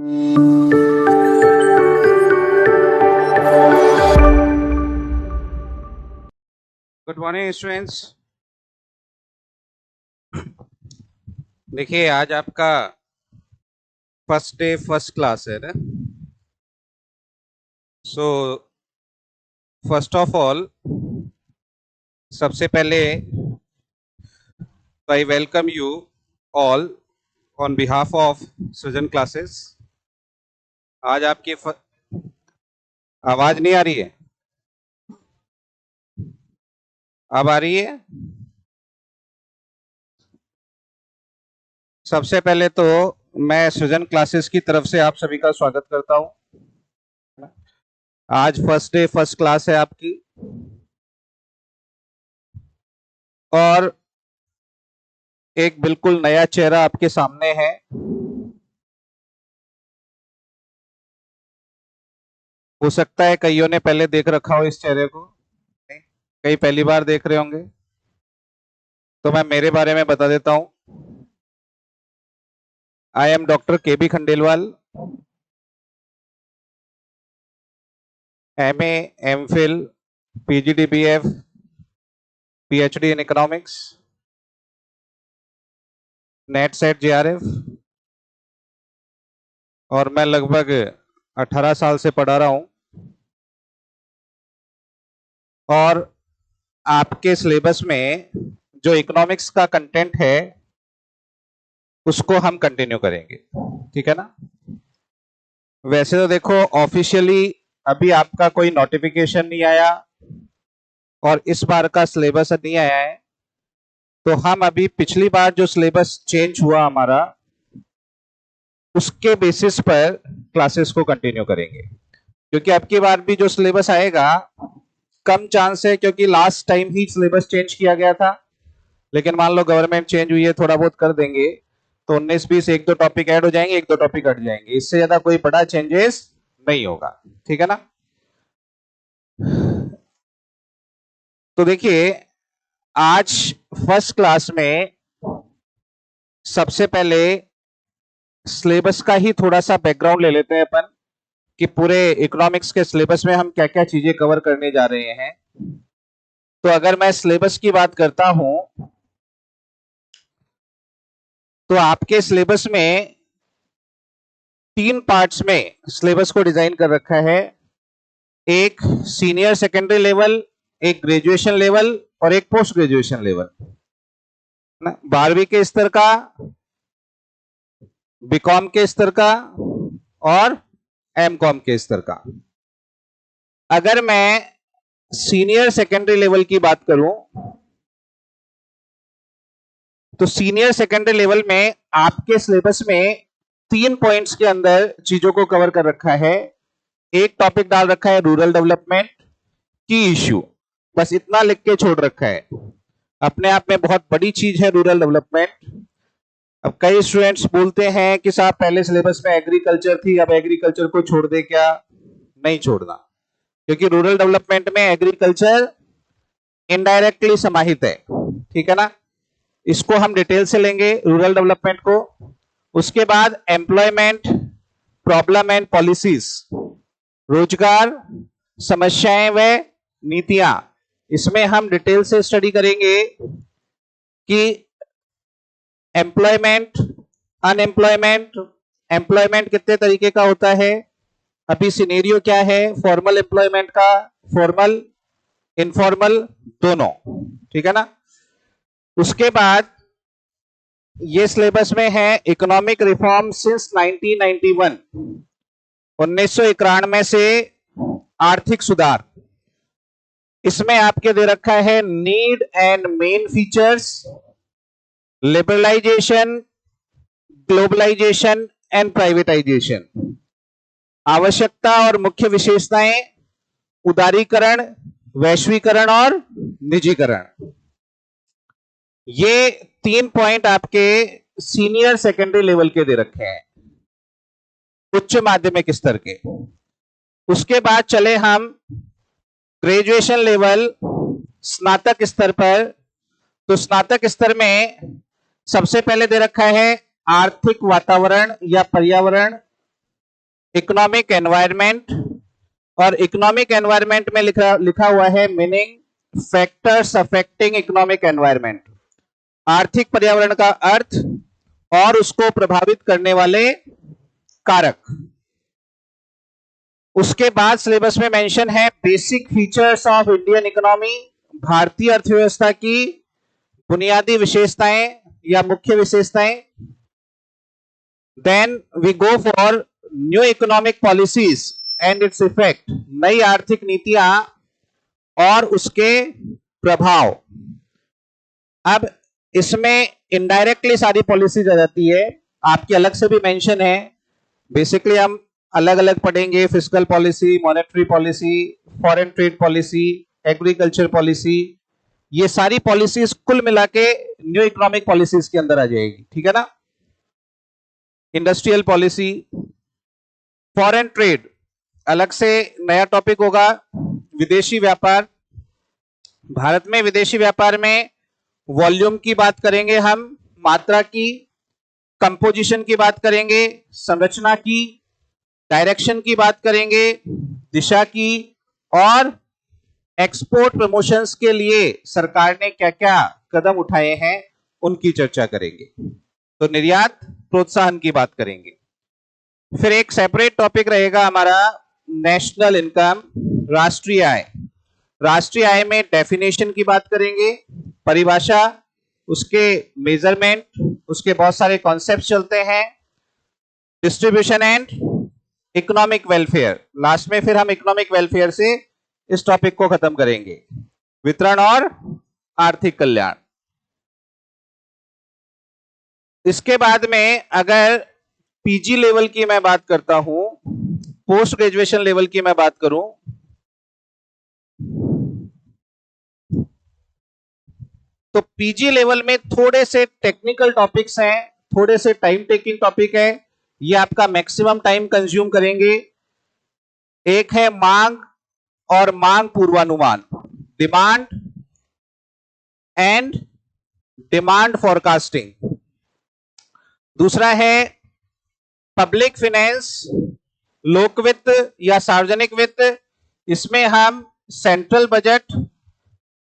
Good morning students. देखिए, आज आपका फर्स्ट डे फर्स्ट क्लास है ना। सो फर्स्ट ऑफ ऑल, सबसे पहले I welcome you all on behalf of सृजन क्लासेस। आज आपकी आवाज नहीं आ रही है? अब आ रही है? सबसे पहले तो मैं सृजन क्लासेस की तरफ से आप सभी का स्वागत करता हूं। आज फर्स्ट डे फर्स्ट क्लास है आपकी, और एक बिल्कुल नया चेहरा आपके सामने है। हो सकता है कईयों ने पहले देख रखा हो इस चेहरे को, कई पहली बार देख रहे होंगे। तो मैं मेरे बारे में बता देता हूं। I am doctor KB. Khandelwal, MA, MPhil, PGDBF, PhD in economics, net set JRF, और मैं लगभग 18 साल से पढ़ा रहा हूं। और आपके सिलेबस में जो इकोनॉमिक्स का कंटेंट है उसको हम कंटिन्यू करेंगे, ठीक है ना। वैसे तो देखो, ऑफिशियली अभी आपका कोई नोटिफिकेशन नहीं आया और इस बार का सिलेबस नहीं आया है, तो हम अभी पिछली बार जो सिलेबस चेंज हुआ हमारा, उसके बेसिस पर क्लासेस को कंटिन्यू करेंगे। क्योंकि अब की बार भी जो सिलेबस आएगा, कम चांस है, क्योंकि लास्ट टाइम ही सिलेबस चेंज किया गया था, लेकिन मान लो गवर्नमेंट चेंज हुई है, थोड़ा बहुत कर देंगे, तो 19-20 एक दो टॉपिक ऐड हो जाएंगे, एक दो टॉपिक हट जाएंगे, इससे ज्यादा कोई बड़ा चेंजेस नहीं होगा, ठीक है ना। तो देखिए, आज फर्स्ट क्लास में सबसे पहले सिलेबस का ही थोड़ा सा बैकग्राउंड ले लेते हैं अपन, कि पूरे इकोनॉमिक्स के सिलेबस में हम क्या क्या चीजें कवर करने जा रहे हैं। तो अगर मैं सिलेबस की बात करता हूं, तो आपके सिलेबस में 3 पार्ट्स में सिलेबस को डिजाइन कर रखा है। एक सीनियर सेकेंडरी लेवल, एक ग्रेजुएशन लेवल और एक पोस्ट ग्रेजुएशन लेवल। 12वीं के स्तर का, बीकॉम के स्तर का और एमकॉम के स्तर का। अगर मैं सीनियर सेकेंडरी लेवल की बात करूं, तो सीनियर सेकेंडरी लेवल में आपके सिलेबस में 3 पॉइंट्स के अंदर चीजों को कवर कर रखा है। एक टॉपिक डाल रखा है रूरल डेवलपमेंट की इश्यू, बस इतना लिख के छोड़ रखा है। अपने आप में बहुत बड़ी चीज है रूरल डेवलपमेंट। अब कई स्टूडेंट्स बोलते हैं कि साहब पहले सिलेबस में एग्रीकल्चर थी, अब एग्रीकल्चर को छोड़ दे क्या? नहीं छोड़ना, क्योंकि रूरल डेवलपमेंट में एग्रीकल्चर इनडायरेक्टली समाहित है, ठीक है ना। इसको हम डिटेल से लेंगे, रूरल डेवलपमेंट को। उसके बाद एम्प्लॉयमेंट प्रॉब्लम एंड पॉलिसीज, रोजगार समस्याएं व नीतियां, इसमें हम डिटेल से स्टडी करेंगे कि एम्प्लॉयमेंट, अनएम्प्लॉयमेंट, एम्प्लॉयमेंट कितने तरीके का होता है, अभी सिनेरियो क्या है फॉर्मल एम्प्लॉयमेंट का, फॉर्मल इनफॉर्मल दोनों, ठीक है ना। उसके बाद ये सिलेबस में है इकोनॉमिक रिफॉर्म सिंस 1991, 1991 से आर्थिक सुधार। इसमें आपके दे रखा है need and main features, liberalisation, globalisation and privatisation, आवश्यकता और मुख्य विशेषताएं, उदारीकरण, वैश्वीकरण और निजीकरण। ये 3 पॉइंट आपके सीनियर सेकेंडरी लेवल के दे रखे हैं, उच्च माध्यमिक स्तर के। उसके बाद चले हम ग्रेजुएशन लेवल, स्नातक स्तर पर। तो स्नातक स्तर में सबसे पहले दे रखा है आर्थिक वातावरण या पर्यावरण, इकोनॉमिक एनवायरनमेंट, और इकोनॉमिक एनवायरनमेंट में लिखा हुआ है meaning factors affecting economic environment, आर्थिक पर्यावरण का अर्थ और उसको प्रभावित करने वाले कारक। उसके बाद सिलेबस में मेंशन है basic features of Indian economy, भारतीय अर्थव्यवस्था की बुनियादी विशेषताएं या मुख्य विशेषताएं। Then we go for new economic policies and its effect, नई आर्थिक नीतियां और उसके प्रभाव। अब इसमें इनडायरेक्टली सारी पॉलिसीज आ जाती है, आपकी अलग से भी मेंशन है। बेसिकली हम अलग अलग पढ़ेंगे, fiscal policy, monetary policy, foreign trade policy, agriculture policy, ये सारी पॉलिसीज कुल मिला के न्यू इकोनॉमिक पॉलिसीज के अंदर आ जाएगी, ठीक है ना। इंडस्ट्रियल पॉलिसी, फॉरेन ट्रेड अलग से नया टॉपिक होगा। विदेशी व्यापार, भारत में विदेशी व्यापार में वॉल्यूम की बात करेंगे हम, मात्रा की, कंपोजिशन की बात करेंगे, संरचना की, डायरेक्शन की बात करेंगे, दिशा की, और एक्सपोर्ट प्रमोशंस के लिए सरकार ने क्या क्या कदम उठाए हैं उनकी चर्चा करेंगे। तो निर्यात प्रोत्साहन की बात करेंगे। फिर एक सेपरेट टॉपिक रहेगा हमारा नेशनल इनकम, राष्ट्रीय आय। राष्ट्रीय आय में डेफिनेशन की बात करेंगे, परिभाषा, उसके मेजरमेंट, उसके बहुत सारे कॉन्सेप्ट चलते हैं, distribution and economic welfare. Last में फिर हम इकोनॉमिक वेलफेयर से इस टॉपिक को खत्म करेंगे, वितरण और आर्थिक कल्याण। इसके बाद में अगर पीजी लेवल की मैं बात करता हूं, पोस्ट ग्रेजुएशन लेवल की मैं बात करूं, तो पीजी लेवल में थोड़े से टेक्निकल टॉपिक्स हैं, थोड़े से टाइम टेकिंग टॉपिक है, ये आपका मैक्सिमम टाइम कंज्यूम करेंगे। एक है मांग और मांग पूर्वानुमान, डिमांड एंड डिमांड फॉरकास्टिंग। दूसरा है पब्लिक फाइनेंस, लोक वित्त या सार्वजनिक वित्त, इसमें हम सेंट्रल बजट,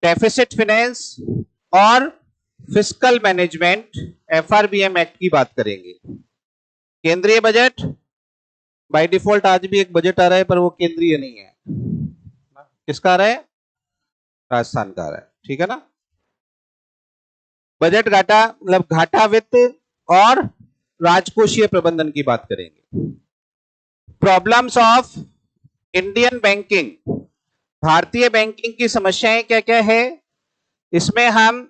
डेफिसिट फाइनेंस और फिस्कल मैनेजमेंट एफआरबीएम एक्ट की बात करेंगे। केंद्रीय बजट, बाय डिफॉल्ट आज भी एक बजट आ रहा है पर वो केंद्रीय नहीं है, किसका आ रहा है, राजस्थान का आ रहा है, ठीक है ना। बजट घाटा मतलब घाटा वित्त और राजकोषीय प्रबंधन की बात करेंगे। प्रॉब्लम्स ऑफ इंडियन बैंकिंग, भारतीय बैंकिंग की समस्याएं क्या क्या है, इसमें हम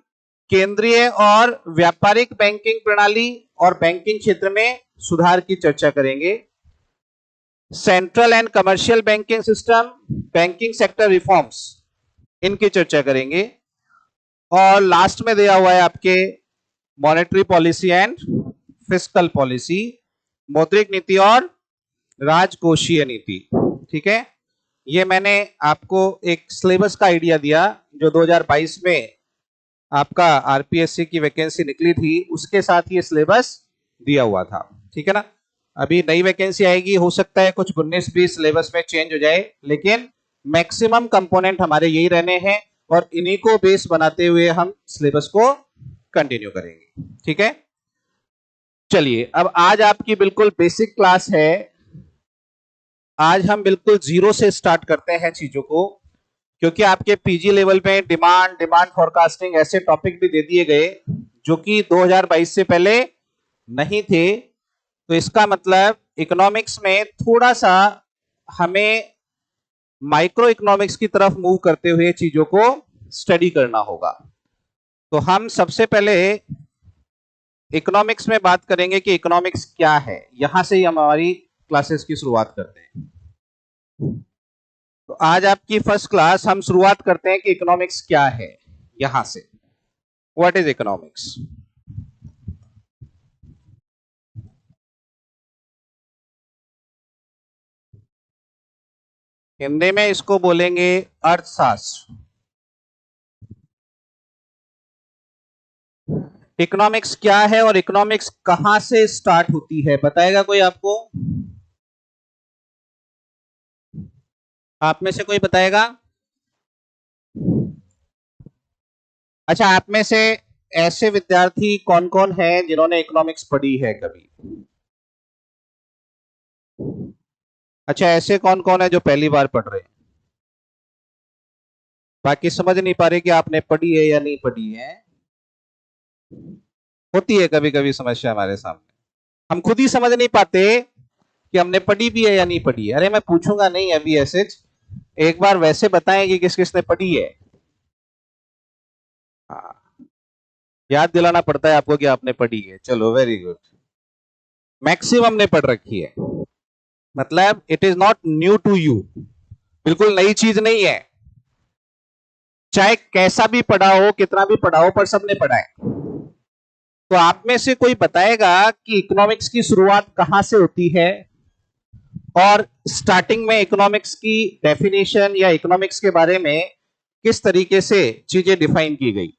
केंद्रीय और व्यापारिक बैंकिंग प्रणाली और बैंकिंग क्षेत्र में सुधार की चर्चा करेंगे। Central and commercial banking system, banking sector reforms, इनकी चर्चा करेंगे। और लास्ट में दिया हुआ है आपके monetary policy and fiscal policy, मौद्रिक नीति और राजकोषीय नीति, ठीक है। ये मैंने आपको एक सिलेबस का आइडिया दिया जो 2022 में आपका आरपीएससी की वैकेंसी निकली थी, उसके साथ ये सिलेबस दिया हुआ था, ठीक है ना। अभी नई वैकेंसी आएगी, हो सकता है कुछ 19-20 सिलेबस में चेंज हो जाए, लेकिन मैक्सिमम कंपोनेंट हमारे यही रहने हैं और इन्हीं को बेस बनाते हुए हम सिलेबस को कंटिन्यू करेंगे, ठीक है। चलिए, अब आज आपकी बिल्कुल बेसिक क्लास है। आज हम बिल्कुल जीरो से स्टार्ट करते हैं चीजों को, क्योंकि आपके पीजी लेवल पे डिमांड फॉरकास्टिंग ऐसे टॉपिक भी दे दिए गए जो कि 2022 से पहले नहीं थे। तो इसका मतलब इकोनॉमिक्स में थोड़ा सा हमें माइक्रो इकोनॉमिक्स की तरफ मूव करते हुए चीजों को स्टडी करना होगा। तो हम सबसे पहले इकोनॉमिक्स में बात करेंगे कि इकोनॉमिक्स क्या है, यहां से ही हम हमारी क्लासेस की शुरुआत करते हैं। तो आज आपकी फर्स्ट क्लास हम शुरुआत करते हैं कि इकोनॉमिक्स क्या है, यहां से। What is economics? हिंदी में इसको बोलेंगे अर्थशास्त्र। इकोनॉमिक्स क्या है और इकोनॉमिक्स कहां से स्टार्ट होती है, बताएगा कोई आपको? आप में से कोई बताएगा? अच्छा, आप में से ऐसे विद्यार्थी कौन कौन है जिन्होंने इकोनॉमिक्स पढ़ी है कभी? अच्छा, ऐसे कौन कौन है जो पहली बार पढ़ रहे हैं? बाकी समझ नहीं पा रहे कि आपने पढ़ी है या नहीं पढ़ी है। होती है कभी कभी समस्या हमारे सामने, हम खुद ही समझ नहीं पाते कि हमने पढ़ी भी है या नहीं पढ़ी है। अरे मैं पूछूंगा नहीं अभी ऐसे, एक बार वैसे बताएं कि किस किसने पढ़ी है। याद दिलाना पड़ता है आपको कि आपने पढ़ी है। चलो, वेरी गुड। मैक्सिमम ने पढ़ रखी है, मतलब it is not new to you, बिल्कुल नई चीज नहीं है। चाहे कैसा भी पढ़ा हो, कितना भी पढ़ा हो, पर सबने पढ़ा है। तो आप में से कोई बताएगा कि इकोनॉमिक्स की शुरुआत कहां से होती है, और स्टार्टिंग में इकोनॉमिक्स की डेफिनेशन या इकोनॉमिक्स के बारे में किस तरीके से चीजें डिफाइन की गई?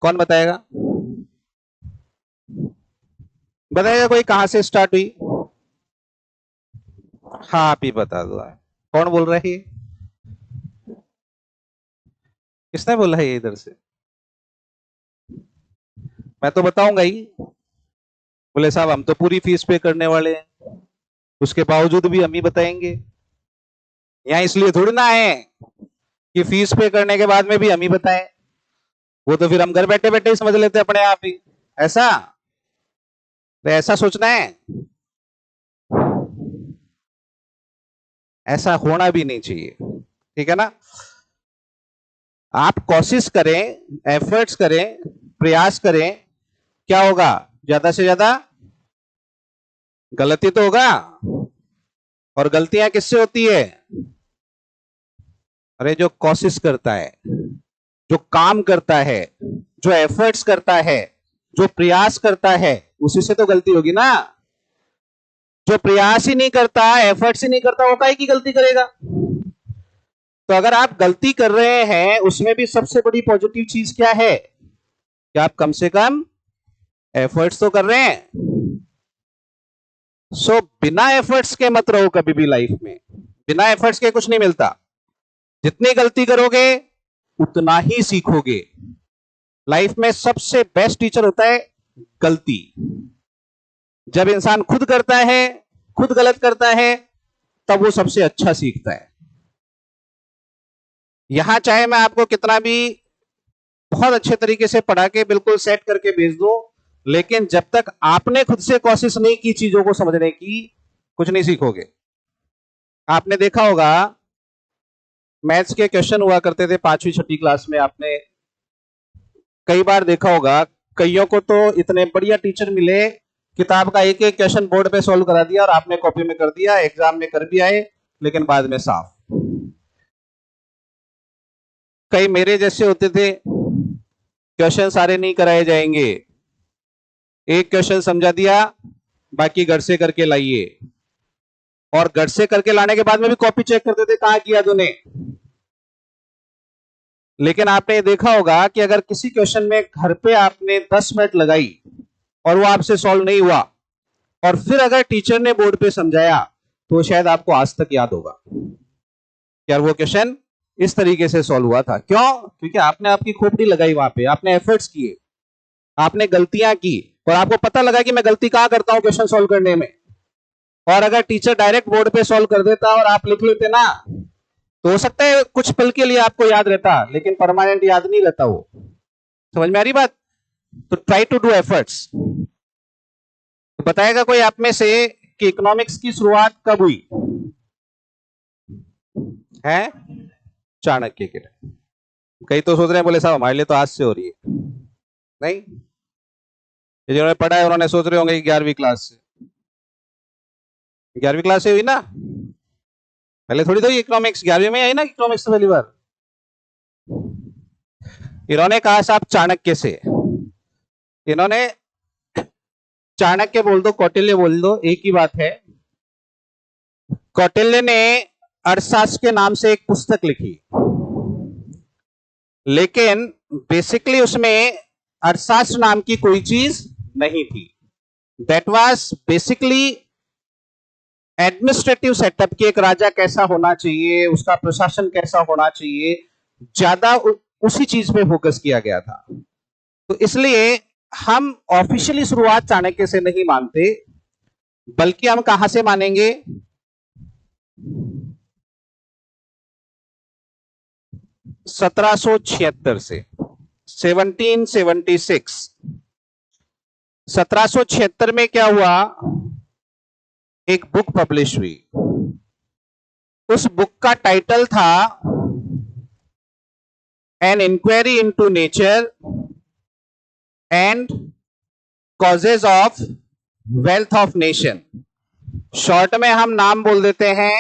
कौन बताएगा? बताएगा कोई कहां से स्टार्ट हुई? हाँ, आप ही बता दो। कौन बोल रहा है ये? किसने बोला है ये इधर से? मैं तो बताऊंगा ही। बोले साहब हम तो पूरी फीस पे करने वाले हैं, उसके बावजूद भी हम ही बताएंगे। यहाँ इसलिए थोड़ी ना है कि फीस पे करने के बाद में भी हम ही बताएं, वो तो फिर हम घर बैठे बैठे ही समझ लेते अपने आप ही। ऐसा तो ऐसा सोचना है, ऐसा होना भी नहीं चाहिए। ठीक है ना? आप कोशिश करें, एफर्ट्स करें, प्रयास करें, क्या होगा? ज्यादा से ज्यादा गलती तो होगा। और गलतियां किससे होती है? अरे जो कोशिश करता है, जो काम करता है, जो एफर्ट्स करता है, जो प्रयास करता है, उसी से तो गलती होगी ना। जो प्रयास ही नहीं करता, एफर्ट्स ही नहीं करता, वो काहे की गलती करेगा? तो अगर आप गलती कर रहे हैं, उसमें भी सबसे बड़ी पॉजिटिव चीज क्या है कि आप कम से कम एफर्ट्स तो कर रहे हैं। सो बिना एफर्ट्स के मत रहो कभी भी लाइफ में। बिना एफर्ट्स के कुछ नहीं मिलता। जितनी गलती करोगे उतना ही सीखोगे। लाइफ में सबसे बेस्ट टीचर होता है गलती। जब इंसान खुद करता है, खुद गलत करता है, तब वो सबसे अच्छा सीखता है। यहां चाहे मैं आपको कितना भी बहुत अच्छे तरीके से पढ़ा के बिल्कुल सेट करके भेज दूं, लेकिन जब तक आपने खुद से कोशिश नहीं की चीजों को समझने की, कुछ नहीं सीखोगे। आपने देखा होगा मैथ्स के क्वेश्चन हुआ करते थे 5वीं 6वीं क्लास में, आपने कई बार देखा होगा। कईयों को तो इतने बढ़िया टीचर मिले, किताब का एक एक क्वेश्चन बोर्ड पे सॉल्व करा दिया और आपने कॉपी में कर दिया, एग्जाम में कर भी आए, लेकिन बाद में साफ। कई मेरे जैसे होते थे, क्वेश्चन सारे नहीं कराए जाएंगे, एक क्वेश्चन समझा दिया, बाकी घर से करके लाइए। और घर से करके लाने के बाद में भी कॉपी चेक करते थे, कहां किया तूने। लेकिन आपने देखा होगा कि अगर किसी क्वेश्चन में घर पे आपने 10 मिनट लगाई और वो आपसे सॉल्व नहीं हुआ, और फिर अगर टीचर ने बोर्ड पे समझाया, तो शायद आपको आज तक याद होगा यार वो क्वेश्चन इस तरीके से सॉल्व हुआ था। क्यों? क्योंकि आपने आपकी खोपड़ी लगाई, वहां पे आपने एफर्ट्स किए, आपने गलतियां की, और आपको पता लगा कि मैं गलती कहां करता हूं क्वेश्चन सॉल्व करने में। और अगर टीचर डायरेक्ट बोर्ड पे सॉल्व कर देता और आप लिख लेते ना, तो हो सकता है कुछ पल के लिए आपको याद रहता, लेकिन परमानेंट याद नहीं रहता वो। समझ में आ रही बात? तो ट्राई टू डू एफर्ट्स। तो बताएगा कोई आप में से कि इकोनॉमिक्स की शुरुआत कब हुई है? चाणक्य के। कई तो सोच रहे हैं, बोले साहब हमारे लिए तो आज से हो रही है। नहीं, ये जिन्होंने पढ़ा है उन्होंने सोच रहे होंगे 11वीं क्लास से। 11वीं क्लास से हुई ना, पहले थोड़ी तो इकोनॉमिक्स 11वीं में आई ना, इकोनॉमिक्स पहली बार। इन्होंने कहा साहब चाणक्य से। इन्होंने चाणक्य बोल दो, कौटिल्य बोल दो, एक ही बात है। कौटिल्य ने अर्थशास्त्र के नाम से एक पुस्तक लिखी, लेकिन बेसिकली उसमें अर्थशास्त्र नाम की कोई चीज नहीं थी। That was basically administrative setup की, एक राजा कैसा होना चाहिए, उसका प्रशासन कैसा होना चाहिए, ज्यादा उसी चीज पे फोकस किया गया था। तो इसलिए हम ऑफिशियली शुरुआत चाणक्य से नहीं मानते, बल्कि हम कहां से मानेंगे? 1776 से, 1776। 1776 में क्या हुआ? एक बुक पब्लिश हुई। उस बुक का टाइटल था an inquiry into nature and causes of wealth of nation. Short में हम नाम बोल देते हैं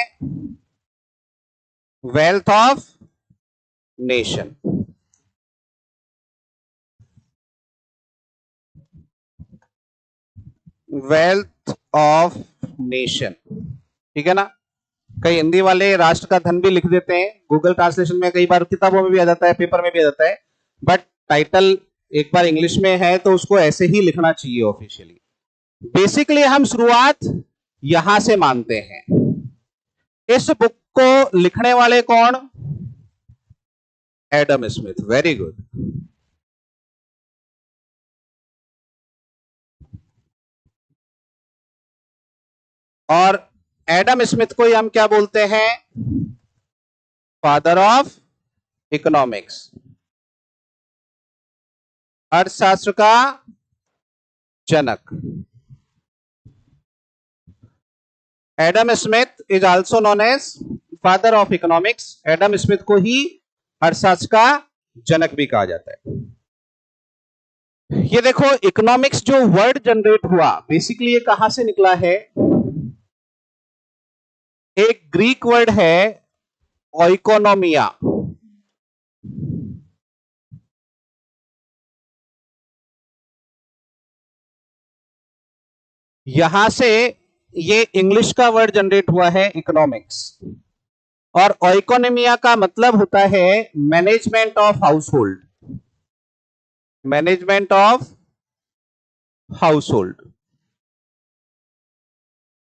wealth of nation. Wealth of nation, ठीक है ना? कई हिंदी वाले राष्ट्र का धन भी लिख देते हैं, गूगल ट्रांसलेशन में कई बार किताबों में भी आ जाता है, पेपर में भी आ जाता है, बट टाइटल एक बार इंग्लिश में है तो उसको ऐसे ही लिखना चाहिए ऑफिशियली। बेसिकली हम शुरुआत यहां से मानते हैं। इस बुक को लिखने वाले कौन? Adam Smith. Very good. और एडम स्मिथ को हम क्या बोलते हैं? फादर ऑफ इकोनॉमिक्स, अर्थशास्त्र का जनक। Adam Smith is also known as father of economics. Adam Smith को ही अर्थशास्त्र का जनक भी कहा जाता है। ये देखो, इकोनॉमिक्स जो वर्ड जनरेट हुआ, बेसिकली ये कहां से निकला है? एक ग्रीक वर्ड है ओइकोनोमिया। यहां से ये इंग्लिश का वर्ड जनरेट हुआ है इकोनॉमिक्स। और ओइकोनोमिया का मतलब होता है management of house hold. Management of house hold,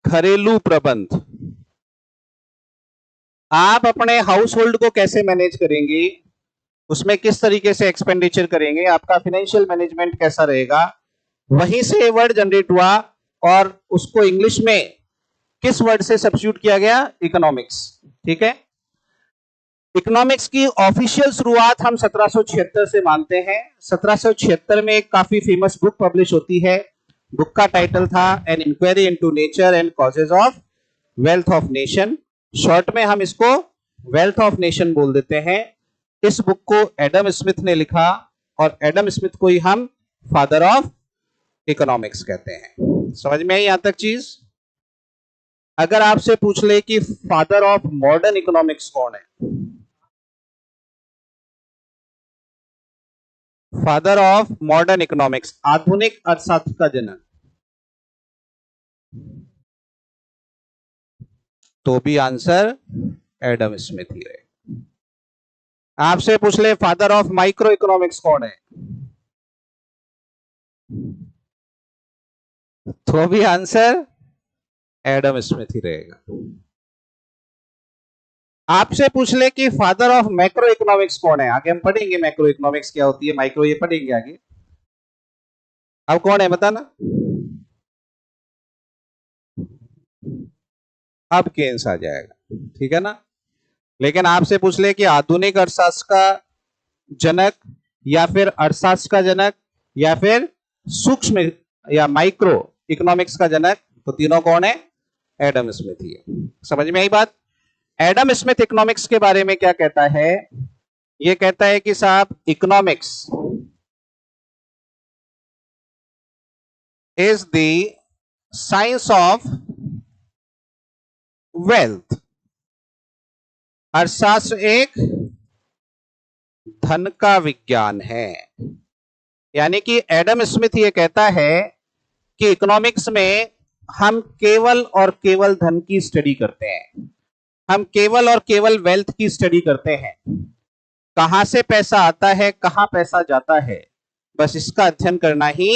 घरेलू प्रबंध। आप अपने हाउस होल्ड को कैसे मैनेज करेंगे, उसमें किस तरीके से एक्सपेंडिचर करेंगे, आपका फाइनेंशियल मैनेजमेंट कैसा रहेगा, वहीं से वर्ड जनरेट हुआ। और उसको इंग्लिश में किस वर्ड से सब्स्टिट्यूट किया गया? इकोनॉमिक्स। ठीक है। इकोनॉमिक्स की ऑफिशियल शुरुआत हम 1776 से मानते हैं। 1776 में एक काफी फेमस बुक पब्लिश होती है। बुक का टाइटल था an inquiry into nature and causes of wealth of nation. Short में हम इसको वेल्थ ऑफ नेशन बोल देते हैं। इस बुक को एडम स्मिथ ने लिखा और एडम स्मिथ को ही हम फादर ऑफ इकोनॉमिक्स कहते हैं। समझ में आई यहां तक चीज? अगर आपसे पूछ ले कि फादर ऑफ मॉडर्न इकोनॉमिक्स कौन है, फादर ऑफ मॉडर्न इकोनॉमिक्स, आधुनिक अर्थशास्त्र का जनक, तो भी आंसर एडम स्मिथ ही है। आपसे पूछ ले फादर ऑफ माइक्रो इकोनॉमिक्स कौन है, तो भी आंसर एडम स्मिथ ही रहेगा। आपसे पूछ ले कि फादर ऑफ मैक्रो इकोनॉमिक्स कौन है, आगे हम पढ़ेंगे मैक्रो इकोनॉमिक्स क्या होती है, माइक्रो ये पढ़ेंगे आगे। अब कौन है बताना? अब केन्स आ जाएगा, ठीक है ना। लेकिन आपसे पूछ ले कि आधुनिक अर्थशास्त्र का जनक या फिर अर्थशास्त्र का जनक या फिर सूक्ष्म या माइक्रो इकोनॉमिक्स का जनक, तो तीनों कौन है? एडम स्मिथ ही है। समझ में आई बात? एडम स्मिथ इकोनॉमिक्स के बारे में क्या कहता है? ये कहता है कि साहब economics is the science of wealth. अर्थशास्त्र एक धन का विज्ञान है। यानी कि एडम स्मिथ ये कहता है कि इकोनॉमिक्स में हम केवल और केवल धन की स्टडी करते हैं, हम केवल और केवल वेल्थ की स्टडी करते हैं। कहां से पैसा आता है, कहां पैसा जाता है, बस इसका अध्ययन करना ही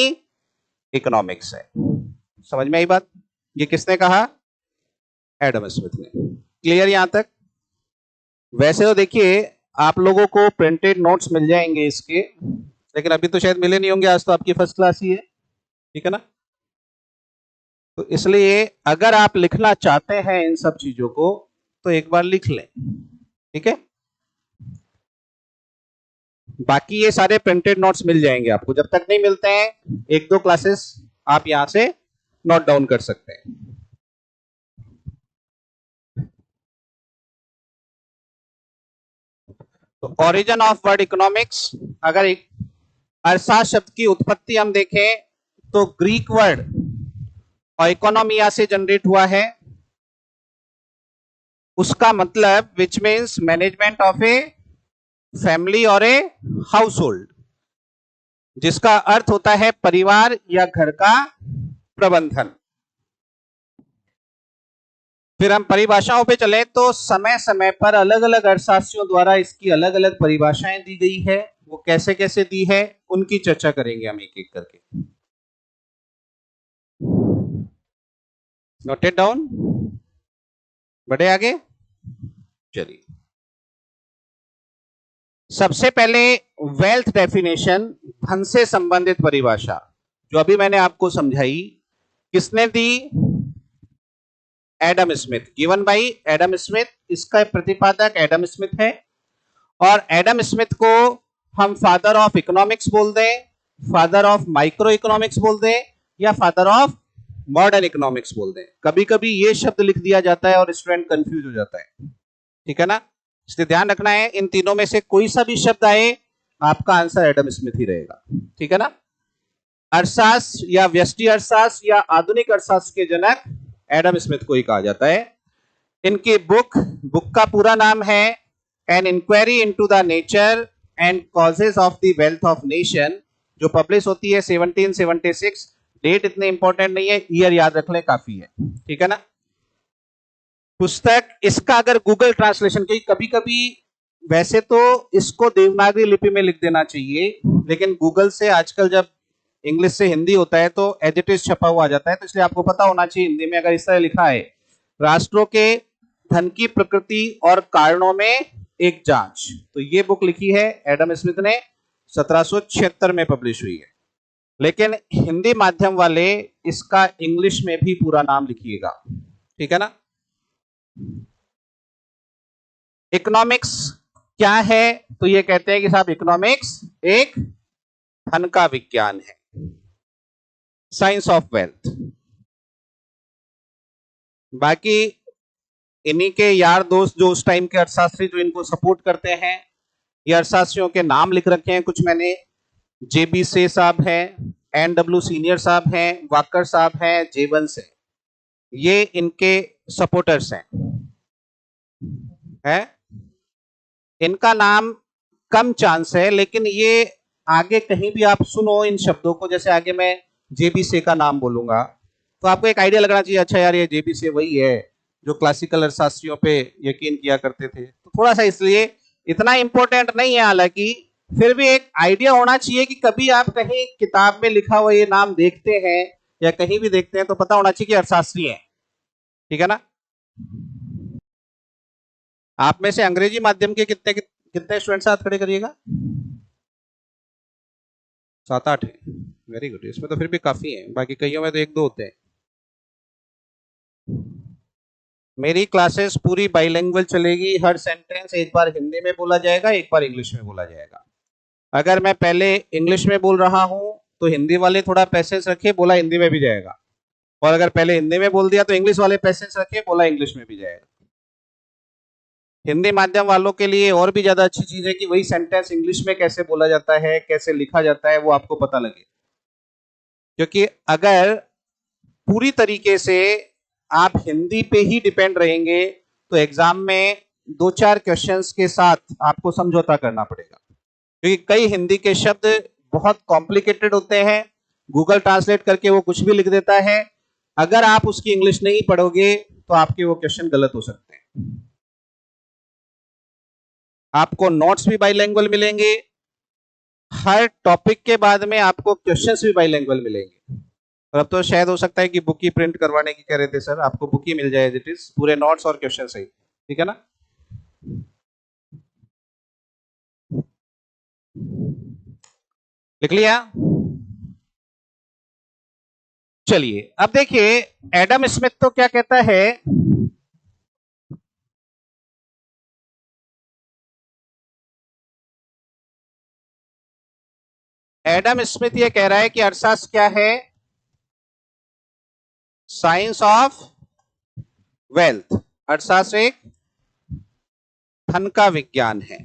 इकोनॉमिक्स है। समझ में आई बात? ये किसने कहा? एडम स्मिथ ने। क्लियर यहां तक? वैसे तो देखिए आप लोगों को प्रिंटेड नोट्स मिल जाएंगे इसके, लेकिन अभी तो शायद मिले नहीं होंगे, आज तो आपकी फर्स्ट क्लास ही है, ठीक है ना? तो इसलिए अगर आप लिखना चाहते हैं इन सब चीजों को तो एक बार लिख लें, ठीक है? बाकी ये सारे प्रिंटेड नोट्स मिल जाएंगे आपको। जब तक नहीं मिलते हैं एक दो क्लासेस आप यहां से नोट डाउन कर सकते हैं। तो ओरिजिन ऑफ वर्ड इकोनॉमिक्स, अगर एक अर्थशास्त्र शब्द की उत्पत्ति हम देखें तो ग्रीक वर्ड और इकोनॉमिया से जनरेट हुआ है। उसका मतलब which means management of a family और ए हाउस होल्ड, जिसका अर्थ होता है परिवार या घर का प्रबंधन। फिर हम परिभाषाओं पे चले तो समय समय पर अलग अलग अर्थशास्त्रियों द्वारा इसकी अलग अलग परिभाषाएं दी गई है। वो कैसे कैसे दी है उनकी चर्चा करेंगे हम एक एक करके। नोटेड डाउन, बढ़े आगे। चलिए सबसे पहले वेल्थ डेफिनेशन, धन से संबंधित परिभाषा जो अभी मैंने आपको समझाई, किसने दी? Adam Smith, given by Adam Smith. इसका प्रतिपादक एडम स्मिथ है और एडम स्मिथ को हम फादर ऑफ इकोनॉमिक्स बोल दें, फादर ऑफ माइक्रो इकोनॉमिक्स बोल दें या फादर ऑफ मॉडर्न इकोनॉमिक्स बोल दें। कभी कभी ये शब्द लिख दिया जाता है और स्टूडेंट कंफ्यूज हो जाता है, ठीक है ना? इसलिए ध्यान रखना है इन तीनों में से कोई सा भी शब्द आए आपका आंसर एडम स्मिथ ही रहेगा, ठीक है ना? अर्थशास्त्र या व्यष्टि अर्थशास्त्र या आधुनिक अर्थशास्त्र के जनक एडम स्मिथ को ही कहा जाता है। इनकी बुक का पूरा नाम है an inquiry into the nature and causes of the wealth of nation, जो पब्लिश होती है 1776। डेट इतने इंपॉर्टेंट नहीं है, ईयर याद रख लें काफी है, ठीक है ना? पुस्तक इसका अगर गूगल ट्रांसलेशन की, कभी कभी वैसे तो इसको देवनागरी लिपि में लिख देना चाहिए, लेकिन गूगल से आजकल जब इंग्लिश से हिंदी होता है तो एज इट इज छपा हुआ आ जाता है, तो इसलिए आपको पता होना चाहिए हिंदी में अगर इस तरह लिखा है, राष्ट्रों के धन की प्रकृति और कारणों में एक जांच। तो ये बुक लिखी है एडम स्मिथ ने, 1776 में पब्लिश हुई है। लेकिन हिंदी माध्यम वाले इसका इंग्लिश में भी पूरा नाम लिखिएगा, ठीक है ना? इकोनॉमिक्स क्या है? तो ये कहते हैं कि साहब इकोनॉमिक्स एक धन का विज्ञान है, साइंस ऑफ वेल्थ। बाकी इन्हीं के यार दोस्त जो उस टाइम के अर्थशास्त्री जो इनको सपोर्ट करते हैं, ये अर्थशास्त्रियों के नाम लिख रखे हैं कुछ मैंने। जेबी से साहब हैं, एनडब्ल्यू सीनियर साहब हैं, वाकर साहब हैं, जेवन से, ये इनके सपोर्टर्स हैं। इनका नाम कम चांस है, लेकिन ये आगे कहीं भी आप सुनो इन शब्दों को, जैसे आगे मैं जेबी से का नाम बोलूंगा तो आपको एक आइडिया लगना चाहिए, अच्छा यार ये जेबी से वही है जो क्लासिकल अर्थशास्त्रियों पे यकीन किया करते थे। तो थोड़ा सा इसलिए इतना इंपॉर्टेंट नहीं है, हालांकि फिर भी एक आइडिया होना चाहिए कि कभी आप कहीं किताब में लिखा हुआ ये नाम देखते हैं या कहीं भी देखते हैं तो पता होना चाहिए कि अर्थशास्त्री है, ठीक है ना? आप में से अंग्रेजी माध्यम के कितने कितने स्टूडेंट्स हाथ खड़े करिएगा? 7-8 है, वेरी गुड। इसमें तो फिर भी काफी है, बाकी कईयों में तो 1-2 होते हैं। मेरी क्लासेस पूरी बाइलिंगुअल चलेगी, हर सेंटेंस एक बार हिंदी में बोला जाएगा, एक बार इंग्लिश में बोला जाएगा। अगर मैं पहले इंग्लिश में बोल रहा हूं तो हिंदी वाले थोड़ा पैसेंस रखे, बोला हिंदी में भी जाएगा, और अगर पहले हिंदी में बोल दिया तो इंग्लिश वाले पैसेंस रखे, बोला इंग्लिश में भी जाएगा। हिंदी माध्यम वालों के लिए और भी ज्यादा अच्छी चीज है कि वही सेंटेंस इंग्लिश में कैसे बोला जाता है, कैसे लिखा जाता है, वो आपको पता लगे। क्योंकि अगर पूरी तरीके से आप हिंदी पे ही डिपेंड रहेंगे तो एग्जाम में 2-4 क्वेश्चंस के साथ आपको समझौता करना पड़ेगा, क्योंकि कई हिंदी के शब्द बहुत कॉम्प्लिकेटेड होते हैं, गूगल ट्रांसलेट करके वो कुछ भी लिख देता है। अगर आप उसकी इंग्लिश नहीं पढ़ोगे तो आपके वो क्वेश्चन गलत हो सकते हैं। आपको नोट्स भी बाइलिंगुअल मिलेंगे, हर टॉपिक के बाद में आपको क्वेश्चंस भी बाइलिंगुअल मिलेंगे, और अब तो शायद हो सकता है कि बुक ही प्रिंट करवाने की कह रहे थे सर, आपको बुक ही मिल जाए एज इट इज, पूरे नोट्स और क्वेश्चन सही, ठीक है ना। लिख लिया। चलिए अब देखिए एडम स्मिथ तो क्या कहता है, एडम स्मिथ ये कह रहा है कि अर्थशास्त्र क्या है, साइंस ऑफ वेल्थ। अर्थशास्त्र एक धन का विज्ञान है,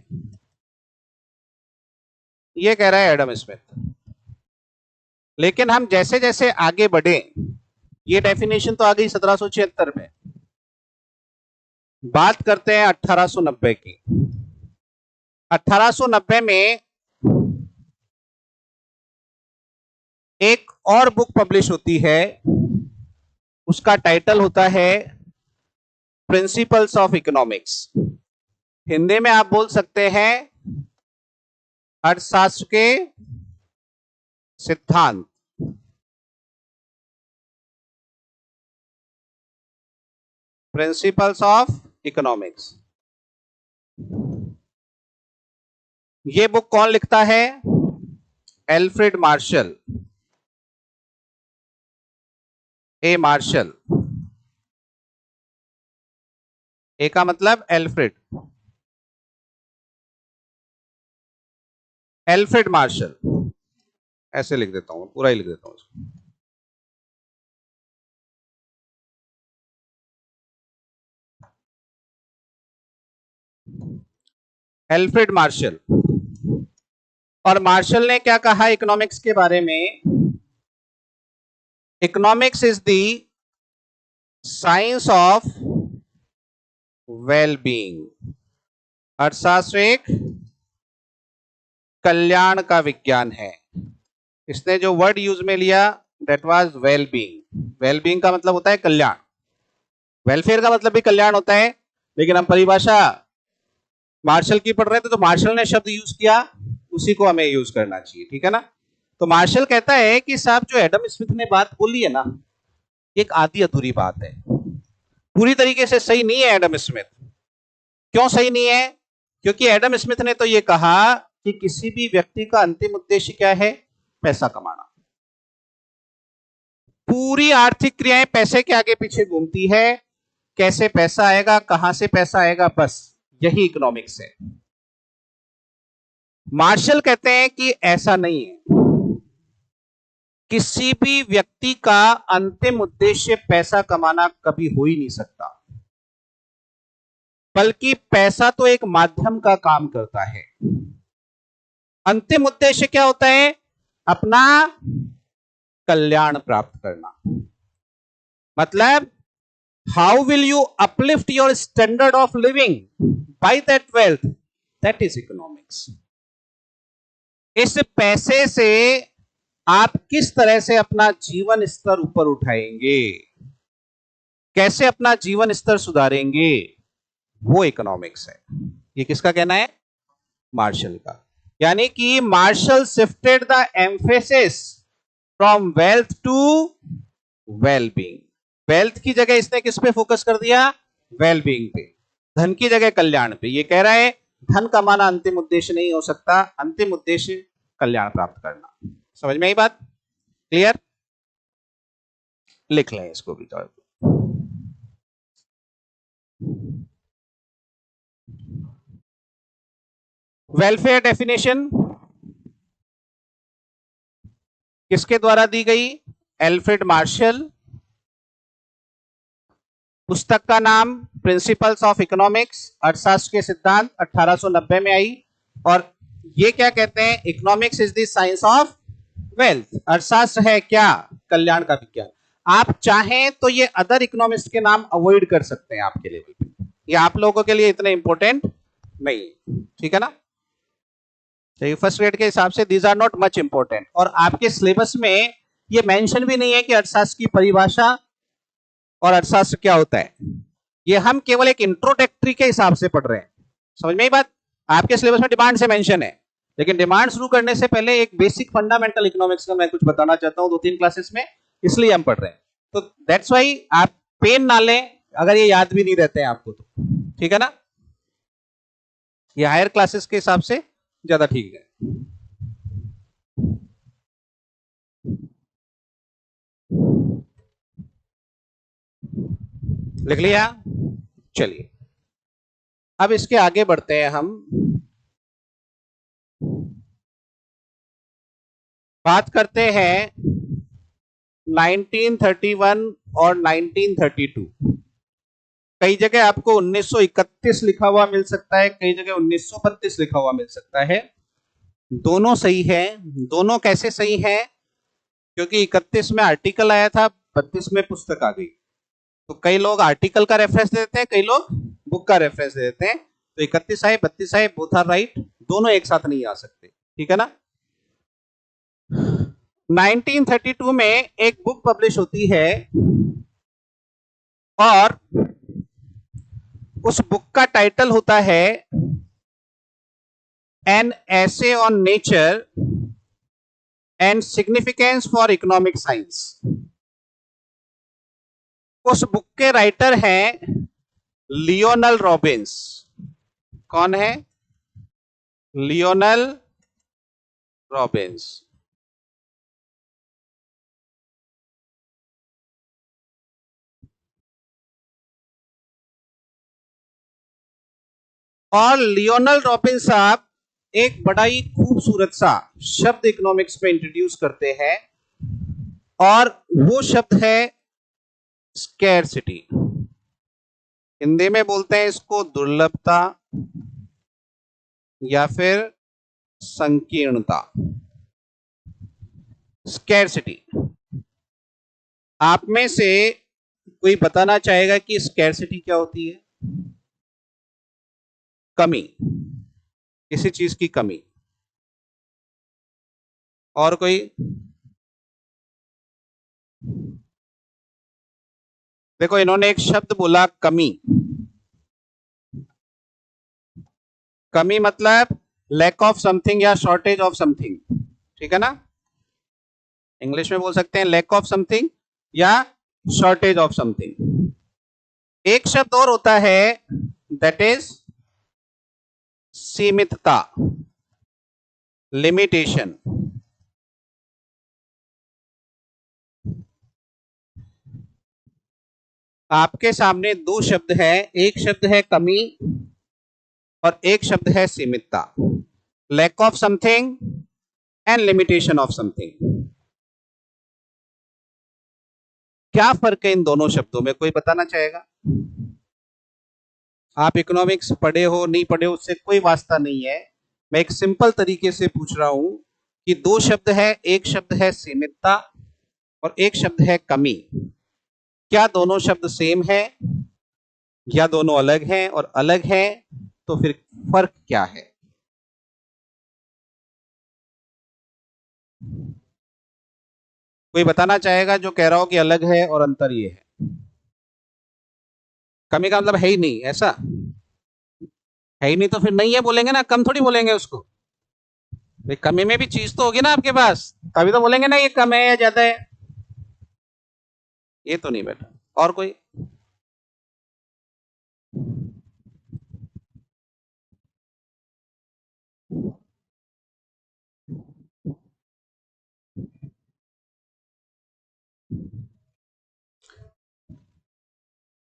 ये कह रहा है एडम स्मिथ। लेकिन हम जैसे जैसे आगे बढ़े, ये डेफिनेशन तो आ गई 1776 में, बात करते हैं 1890 की। 1890 में एक और बुक पब्लिश होती है, उसका टाइटल होता है प्रिंसिपल्स ऑफ इकोनॉमिक्स। हिंदी में आप बोल सकते हैं अर्थशास्त्र के सिद्धांत। प्रिंसिपल्स ऑफ इकोनॉमिक्स, ये बुक कौन लिखता है, एल्फ्रेड मार्शल, ए मार्शल, ए का मतलब एल्फ्रेड, एल्फ्रेड मार्शल, ऐसे लिख देता हूं, पूरा ही लिख देता हूं उसको। Alfred Marshall. और मार्शल ने क्या कहा इकोनॉमिक्स के बारे में, economics is the science of wellbeing. अर्थशास्त्र एक कल्याण का विज्ञान है। इसने जो वर्ड यूज में लिया दैट वाज वेलबींग। वेलबींग का मतलब होता है कल्याण, वेलफेयर का मतलब भी कल्याण होता है, लेकिन हम परिभाषा मार्शल की पढ़ रहे थे तो मार्शल ने शब्द यूज किया, उसी को हमें यूज करना चाहिए, ठीक है ना। तो मार्शल कहता है कि साहब जो एडम स्मिथ ने बात बोली है ना, एक आधी अधूरी बात है, पूरी तरीके से सही नहीं है एडम स्मिथ। क्यों सही नहीं है, क्योंकि एडम स्मिथ ने तो ये कहा कि किसी भी व्यक्ति का अंतिम उद्देश्य क्या है, पैसा कमाना। पूरी आर्थिक क्रियाएं पैसे के आगे पीछे घूमती है, कैसे पैसा आएगा, कहां से पैसा आएगा, बस यही इकोनॉमिक्स है। मार्शल कहते हैं कि ऐसा नहीं है, किसी भी व्यक्ति का अंतिम उद्देश्य पैसा कमाना कभी हो ही नहीं सकता, बल्कि पैसा तो एक माध्यम का काम करता है। अंतिम उद्देश्य क्या होता है, अपना कल्याण प्राप्त करना। मतलब how will you uplift your standard of living by that wealth, that is economics. इस पैसे से आप किस तरह से अपना जीवन स्तर ऊपर उठाएंगे, कैसे अपना जीवन स्तर सुधारेंगे, वो इकोनॉमिक्स है। ये किसका कहना है, मार्शल का। यानी कि Marshall shifted the emphasis from wealth to wellbeing. Wealth की जगह इसने किस पे फोकस कर दिया, वेलबींग पे, धन की जगह कल्याण पे। ये कह रहा है धन कमाना अंतिम उद्देश्य नहीं हो सकता, अंतिम उद्देश्य कल्याण प्राप्त करना। समझ में आई बात, क्लियर, लिख लें इसको भी। वेलफेयर डेफिनेशन किसके द्वारा दी गई, एल्फ्रेड मार्शल। पुस्तक का नाम प्रिंसिपल्स ऑफ इकोनॉमिक्स, अर्थशास्त्र के सिद्धांत, 1890 में आई। और ये क्या कहते हैं, economics is the science of wealth. अर्थशास्त्र है क्या, कल्याण का विज्ञान। आप चाहें तो ये अदर इकोनॉमिक्स के नाम अवॉइड कर सकते हैं आपके लेवल पे, ये आप लोगों के लिए इतने इंपॉर्टेंट नहीं, ठीक है ना। तो फर्स्ट ग्रेड के हिसाब से these are not much important. और आपके सिलेबस में ये मेंशन भी नहीं है कि अर्थशास्त्र की परिभाषा और अर्थशास्त्र क्या होता है। ये हम केवल एक इंट्रोडक्टरी के हिसाब से पढ़ रहे हैं, समझ में ही बात। आपके सिलेबस में डिमांड से मेंशन है, लेकिन डिमांड शुरू करने से पहले एक बेसिक फंडामेंटल इकोनॉमिक्स का मैं कुछ बताना चाहता हूं 2-3 क्लासेस में, इसलिए हम पढ़ रहे हैं। तो दैट्स वाई आप पेन ना लें अगर ये याद भी नहीं रहते हैं आपको तो, ठीक है ना। ये हायर क्लासेस के हिसाब से ज्यादा ठीक है। लिख लिया। चलिए अब इसके आगे बढ़ते हैं हम। बात करते हैं 1931 और 1932। कई जगह आपको 1931 लिखा हुआ मिल सकता है, कई जगह 1932 लिखा हुआ मिल सकता है। दोनों सही है। दोनों कैसे सही है? क्योंकि 31 में आर्टिकल आया था, 32 में पुस्तक आ गई। तो कई लोग आर्टिकल का रेफरेंस दे देते हैं, कई लोग बुक का रेफरेंस दे देते हैं। तो 31 आए 32 आए, बोथ आर राइट। दोनों एक साथ नहीं आ सकते, ठीक है ना। 1932 में एक बुक पब्लिश होती है और उस बुक का टाइटल होता है an essay on nature and significance for economic science. उस बुक के राइटर हैं लियोनल रॉबिन्स। कौन है? Lionel Robins. और लियोनल रॉबिन्स साहब एक बड़ा ही खूबसूरत सा शब्द इकोनॉमिक्स में इंट्रोड्यूस करते हैं और वो शब्द है स्कैरसिटी। हिंदी में बोलते हैं इसको दुर्लभता या फिर संकीर्णता। स्कैरसिटी। आप में से कोई बताना चाहेगा कि स्कैरसिटी क्या होती है? कमी, किसी चीज की कमी। और कोई? देखो इन्होंने एक शब्द बोला कमी। कमी मतलब लैक ऑफ समथिंग या शॉर्टेज ऑफ समथिंग, ठीक है ना। इंग्लिश में बोल सकते हैं लैक ऑफ समथिंग या शॉर्टेज ऑफ समथिंग। एक शब्द और होता है दैट इज सीमितता, लिमिटेशन। आपके सामने दो शब्द है, एक शब्द है कमी और एक शब्द है सीमितता। Lack of something and limitation of something. क्या फर्क है इन दोनों शब्दों में? कोई बताना चाहेगा? आप इकोनॉमिक्स पढ़े हो नहीं पढ़े हो उससे कोई वास्ता नहीं है। मैं एक सिंपल तरीके से पूछ रहा हूं कि दो शब्द है, एक शब्द है सीमितता और एक शब्द है कमी। क्या दोनों शब्द सेम है या दोनों अलग हैं? और अलग हैं तो फिर फर्क क्या है? कोई बताना चाहेगा जो कह रहा हो कि अलग है और अंतर ये है? कमी का मतलब है ही नहीं ऐसा? है ही नहीं तो फिर नहीं है बोलेंगे ना, कम थोड़ी बोलेंगे उसको। भाई कमी में भी चीज तो होगी ना आपके पास, तभी तो बोलेंगे ना ये कम है या ज्यादा है। ये तो नहीं बेटा। और कोई?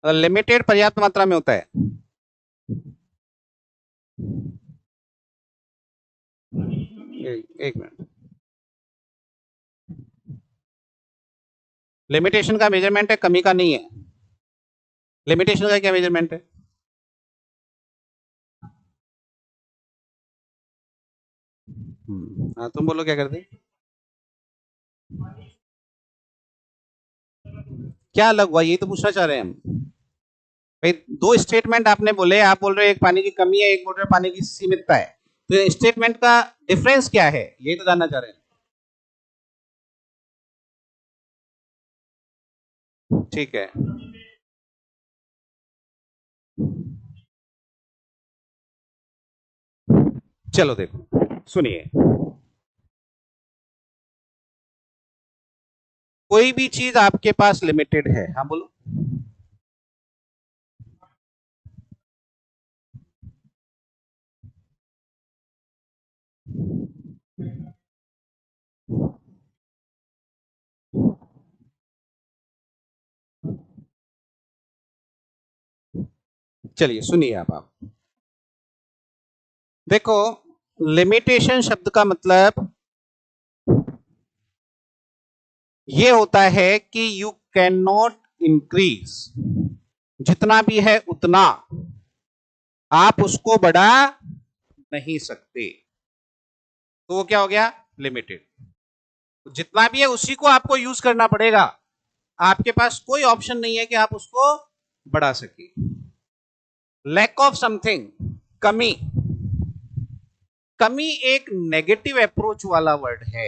लिमिटेड पर्याप्त मात्रा में होता है। एक मिनट। लिमिटेशन का मेजरमेंट है, कमी का नहीं है। लिमिटेशन का क्या मेजरमेंट है? हाँ तुम बोलो क्या करते? क्या अलग हुआ, यही तो पूछना चाह रहे हैं हम। भाई दो स्टेटमेंट आपने बोले, आप बोल रहे हो एक पानी की कमी है, एक बोल रहे हो पानी की सीमितता है। तो स्टेटमेंट का डिफरेंस क्या है, यही तो जानना चाह रहे हैं। ठीक है। चलो देखो सुनिए। कोई भी चीज आपके पास लिमिटेड है, हाँ बोलो। चलिए सुनिए आप देखो, लिमिटेशन शब्द का मतलब ये होता है कि यू कैन नॉट इंक्रीज, जितना भी है उतना आप उसको बढ़ा नहीं सकते, तो वो क्या हो गया, लिमिटेड। जितना भी है उसी को आपको यूज करना पड़ेगा, आपके पास कोई ऑप्शन नहीं है कि आप उसको बढ़ा सके। लैक ऑफ समथिंग, कमी। कमी एक नेगेटिव अप्रोच वाला वर्ड है।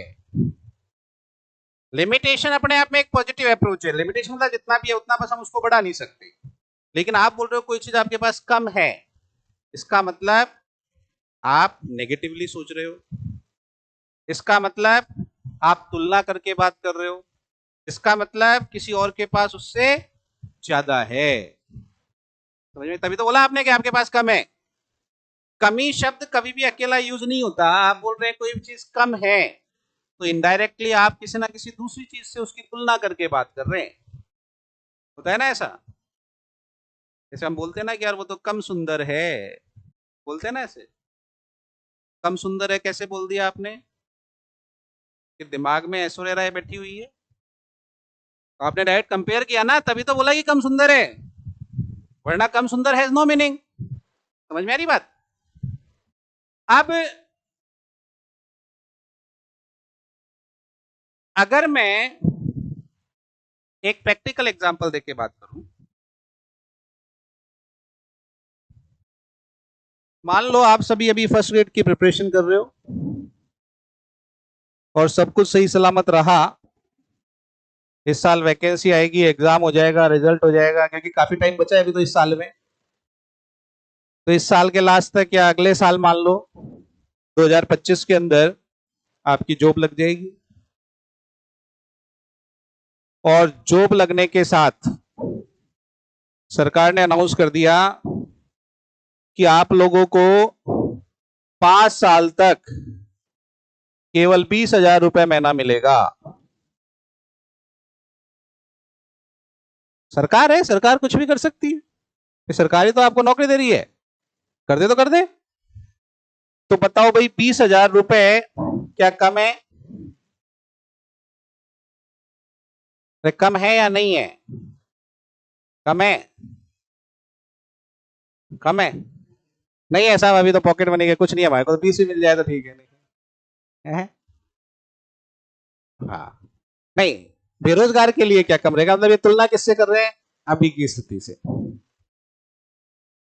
लिमिटेशन अपने आप में एक पॉजिटिव अप्रोच है। लिमिटेशन मतलब जितना भी है उतना, बस हम उसको बढ़ा नहीं सकते। लेकिन आप बोल रहे हो कोई चीज आपके पास कम है, इसका मतलब आप नेगेटिवली सोच रहे हो, इसका मतलब आप तुलना करके बात कर रहे हो, इसका मतलब किसी और के पास उससे ज्यादा है। समझ में? तभी तो बोला आपने कि आपके पास कम है। कमी शब्द कभी भी अकेला यूज नहीं होता। आप बोल रहे हैं कोई भी चीज कम है, तो इनडायरेक्टली आप किसी ना किसी दूसरी चीज से उसकी तुलना करके बात कर रहे हैं। होता है ना ऐसा? जैसे हम बोलते हैं ना कि यार वो तो कम सुंदर है, बोलते हैं ना ऐसे। कम सुंदर है कैसे बोल दिया आपने? कि दिमाग में ऐश्वर्या राय बैठी हुई है, तो आपने डायरेक्ट कंपेयर किया ना, तभी तो बोला कि कम सुंदर है, वरना कम सुंदर हैज नो मीनिंग। समझ में आ रही बात? अब अगर मैं एक प्रैक्टिकल एग्जांपल देके बात करूं, मान लो आप सभी अभी फर्स्ट ग्रेड की प्रिपरेशन कर रहे हो और सब कुछ सही सलामत रहा, इस साल वैकेंसी आएगी, एग्जाम हो जाएगा, रिजल्ट हो जाएगा, क्योंकि काफी टाइम बचा है अभी तो इस साल में। तो इस साल के लास्ट तक या अगले साल मान लो 2025 के अंदर आपकी जॉब लग जाएगी, और जॉब लगने के साथ सरकार ने अनाउंस कर दिया कि आप लोगों को 5 साल तक केवल 20,000 रुपए महीना मिलेगा। सरकार है, सरकार कुछ भी कर सकती है, सरकारी तो आपको नौकरी दे रही है, कर दे तो कर दे। तो बताओ भाई, 20,000 रुपए क्या कम है? अरे कम है या नहीं है? कम है, कम है। नहीं है साहब, अभी तो पॉकेट मनी के कुछ नहीं है हमारे को, तो 20 ही मिल जाए तो ठीक है। नहीं है? हाँ, नहीं, बेरोजगार के लिए क्या कम रहेगा? मतलब ये तुलना किससे कर रहे हैं? अभी की स्थिति से।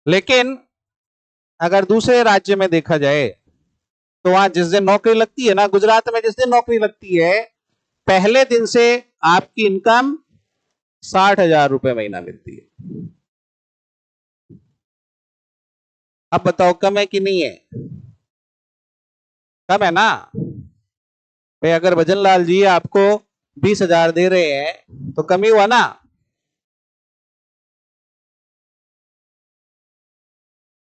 लेकिन अगर दूसरे राज्य में देखा जाए तो वहां जिस दिन नौकरी लगती है ना, गुजरात में जिस दिन नौकरी लगती है, पहले दिन से आपकी इनकम 60,000 रुपए महीना मिलती है। अब बताओ कम है कि नहीं है? कम है ना भाई? अगर भजन लाल जी आपको 20,000 दे रहे हैं तो कम ही हुआ ना?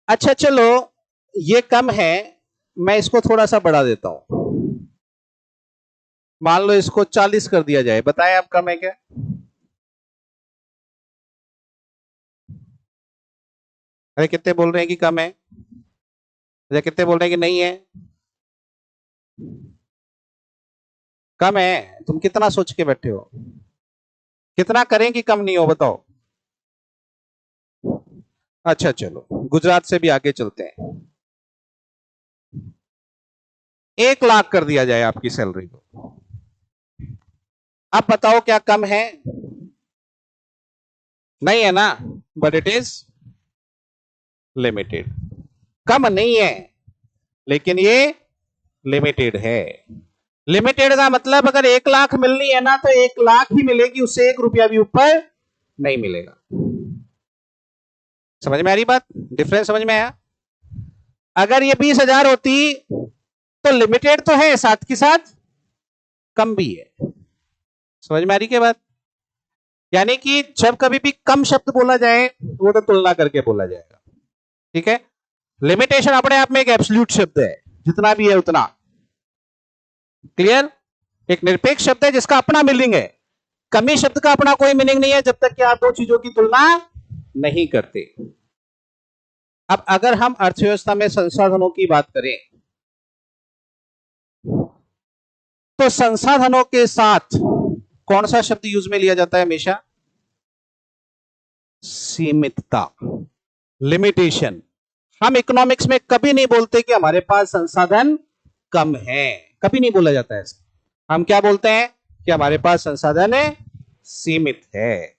अच्छा चलो, ये कम है, मैं इसको थोड़ा सा बढ़ा देता हूं, मान लो इसको 40 कर दिया जाए, बताएं आप कम है क्या? अरे कितने बोल रहे हैं कि कम है, या कितने बोल रहे हैं कि नहीं है? कम है। तुम कितना सोच के बैठे हो? कितना करें कि कम नहीं हो, बताओ। अच्छा चलो, गुजरात से भी आगे चलते हैं। 1 लाख कर दिया जाए आपकी सैलरी को, अब बताओ क्या कम है? नहीं है ना, बट इट इज लिमिटेड। कम नहीं है, लेकिन ये लिमिटेड है। लिमिटेड का मतलब अगर 1 लाख मिलनी है ना, तो 1 लाख ही मिलेगी, उससे 1 रुपया भी ऊपर नहीं मिलेगा। समझ में आ रही बात? डिफरेंस समझ में आया? अगर ये 20,000 होती तो लिमिटेड तो है, साथ के साथ कम भी है। समझ में आ रही क्या बात? यानी कि जब कभी भी कम शब्द बोला जाए वो तो तुलना करके बोला जाएगा, ठीक है। लिमिटेशन अपने आप में एक एब्सोल्यूट शब्द है, जितना भी है उतना। क्लियर? एक निरपेक्ष शब्द है जिसका अपना मीनिंग है। कमी शब्द का अपना कोई मीनिंग नहीं है जब तक कि आप दो चीजों की तुलना नहीं करते। अब अगर हम अर्थव्यवस्था में संसाधनों की बात करें तो संसाधनों के साथ कौन सा शब्द यूज में लिया जाता है हमेशा? सीमितता, लिमिटेशन। हम इकोनॉमिक्स में कभी नहीं बोलते कि हमारे पास संसाधन कम है, कभी नहीं बोला जाता है। हम क्या बोलते हैं कि हमारे पास संसाधन सीमित है।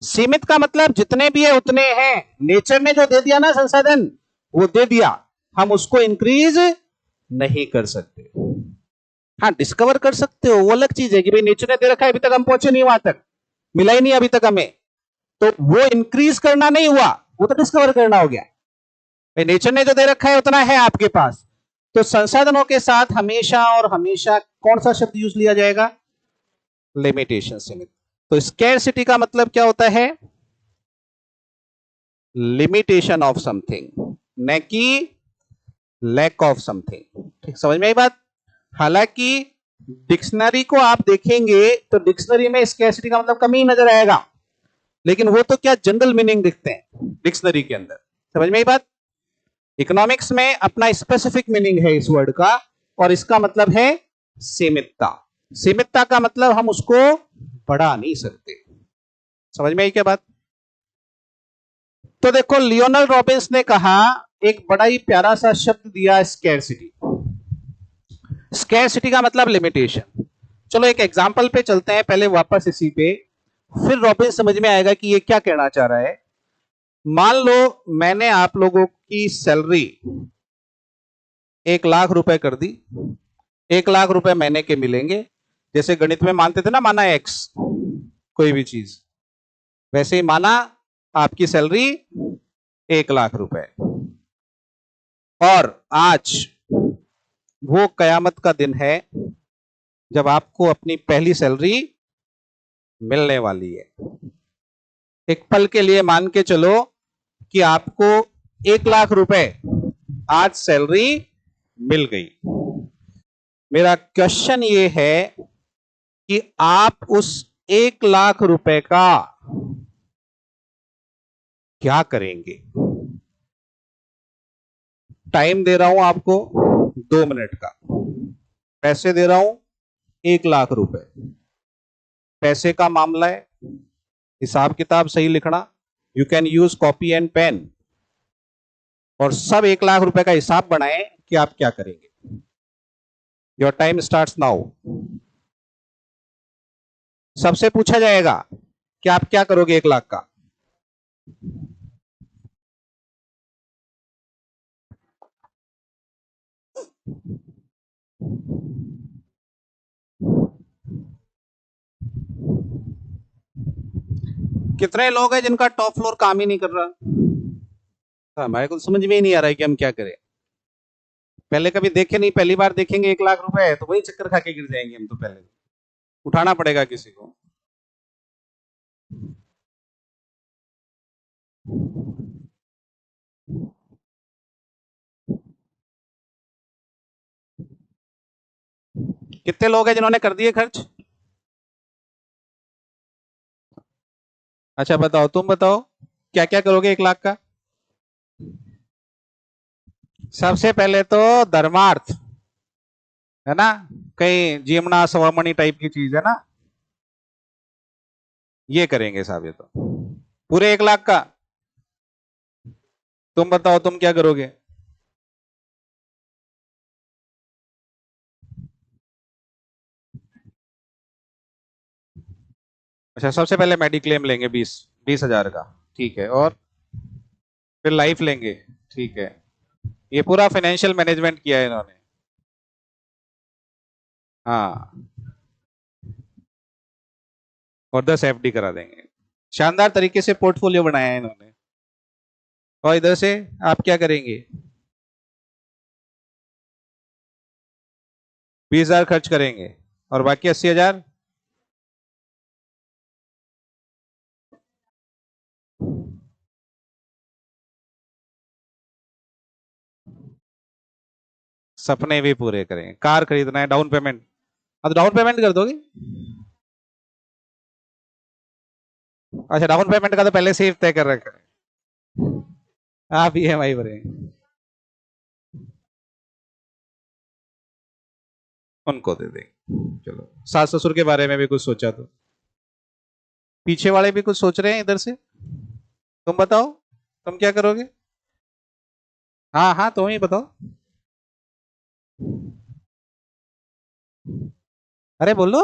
सीमित का मतलब जितने भी है उतने हैं। नेचर ने जो दे दिया ना संसाधन, वो दे दिया, हम उसको इंक्रीज नहीं कर सकते। हाँ, डिस्कवर कर सकते हो, वो अलग चीज है कि भाई नेचर ने दे रखा है, अभी तक हम पहुंचे नहीं वहां तक, मिला ही नहीं अभी तक हमें, तो वो इंक्रीज करना नहीं हुआ, वो तो डिस्कवर करना हो गया। भाई नेचर ने जो दे रखा है उतना है आपके पास। तो संसाधनों के साथ हमेशा और हमेशा कौन सा शब्द यूज लिया जाएगा? लिमिटेशन, सीमित। तो स्कैरसिटी का मतलब क्या होता है? लिमिटेशन ऑफ समथिंग, न कि लैक ऑफ समथिंग। ठीक, समझ में आई बात? हालांकि डिक्शनरी को आप देखेंगे तो डिक्शनरी में स्कैरसिटी का मतलब कमी नजर आएगा, लेकिन वो तो क्या जनरल मीनिंग दिखते हैं डिक्शनरी के अंदर। समझ में आई बात? इकोनॉमिक्स में अपना स्पेसिफिक मीनिंग है इस वर्ड का, और इसका मतलब है सीमितता। सीमितता का मतलब हम उसको बढ़ा नहीं सकते। समझ में आई क्या बात? तो देखो, लियोनल रॉबिन्स ने कहा, एक बड़ा ही प्यारा सा शब्द दिया, स्कैरसिटी। स्कैरसिटी का मतलब लिमिटेशन। चलो एक एग्जांपल पे चलते हैं पहले, वापस इसी पे, फिर रॉबिन्स समझ में आएगा कि ये क्या कहना चाह रहा है। मान लो मैंने आप लोगों की सैलरी 1,00,000 रुपए कर दी। 1,00,000 रुपए महीने के मिलेंगे, जैसे गणित में मानते थे ना, माना एक्स कोई भी चीज, वैसे ही माना आपकी सैलरी 1,00,000 रुपए। और आज वो कयामत का दिन है जब आपको अपनी पहली सैलरी मिलने वाली है। एक पल के लिए मान के चलो कि आपको 1,00,000 रुपए आज सैलरी मिल गई। मेरा क्वेश्चन ये है कि आप उस 1,00,000 रुपए का क्या करेंगे? टाइम दे रहा हूं आपको 2 मिनट का, पैसे दे रहा हूं 1,00,000 रुपए। पैसे का मामला है, हिसाब किताब सही लिखना, you can use copy and pen, और सब 1,00,000 रुपए का हिसाब बनाएं कि आप क्या करेंगे। Your time starts now. सबसे पूछा जाएगा कि आप क्या करोगे 1,00,000 का। कितने लोग हैं जिनका टॉप फ्लोर काम ही नहीं कर रहा? हमारे को समझ में ही नहीं आ रहा है कि हम क्या करें। पहले कभी देखे नहीं, पहली बार देखेंगे 1,00,000 रुपए तो वही चक्कर खा के गिर जाएंगे हम। तो पहले उठाना पड़ेगा किसी को। कितने लोग हैं जिन्होंने कर दिए खर्च? अच्छा बताओ, तुम बताओ क्या क्या करोगे 1,00,000 का? सबसे पहले तो धर्मार्थ है ना, कहीं जीवना स्वमणि टाइप की चीज है ना, ये करेंगे साहब। ये तो पूरे 1,00,000 का। तुम बताओ तुम क्या करोगे? अच्छा, सबसे पहले मेडिक्लेम लेंगे 20,000 का, ठीक है, और फिर लाइफ लेंगे, ठीक है। ये पूरा फाइनेंशियल मैनेजमेंट किया है इन्होंने। हाँ, और 10 एफडी करा देंगे। शानदार तरीके से पोर्टफोलियो बनाया है इन्होंने। और इधर से आप क्या करेंगे? 20,000 खर्च करेंगे और बाकी 80,000 सपने भी पूरे करेंगे। कार खरीदना है, डाउन पेमेंट, हाँ तो डाउन पेमेंट कर दोगे। अच्छा, डाउन पेमेंट का तो पहले से ही तय कर रखा है, आप ईएमआई भरेंगे, उनको दे देंगे। चलो, सास ससुर के बारे में भी कुछ सोचा तो, पीछे वाले भी कुछ सोच रहे हैं इधर से, तुम बताओ, तुम क्या करोगे? हाँ हाँ, तुम ही बताओ। अरे बोलो।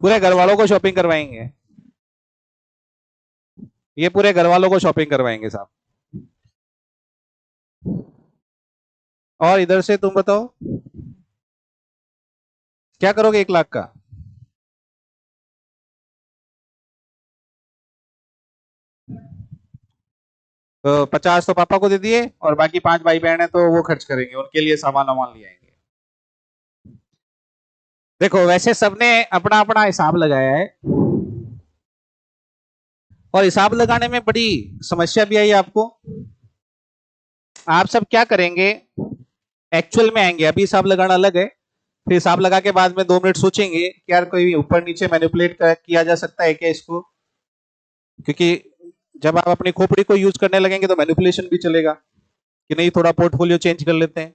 पूरे घर वालों को शॉपिंग करवाएंगे, ये पूरे घर वालों को शॉपिंग करवाएंगे साहब। और इधर से तुम बताओ, क्या करोगे 1 लाख का? तो 50 तो पापा को दे दिए, और बाकी 5 भाई बहन है तो वो खर्च करेंगे, उनके लिए सामान वामान ले आएंगे। देखो, वैसे सबने अपना अपना हिसाब लगाया है, और हिसाब लगाने में बड़ी समस्या भी आई आपको। आप सब क्या करेंगे, एक्चुअल में आएंगे, अभी हिसाब लगाना अलग है, फिर हिसाब लगा के बाद में 2 मिनट सोचेंगे कि यार कोई ऊपर नीचे मैनिपुलेट किया जा सकता है क्या इसको, क्योंकि जब आप अपनी खोपड़ी को यूज करने लगेंगे तो मैनिपुलेशन भी चलेगा कि नहीं, थोड़ा पोर्टफोलियो चेंज कर लेते हैं।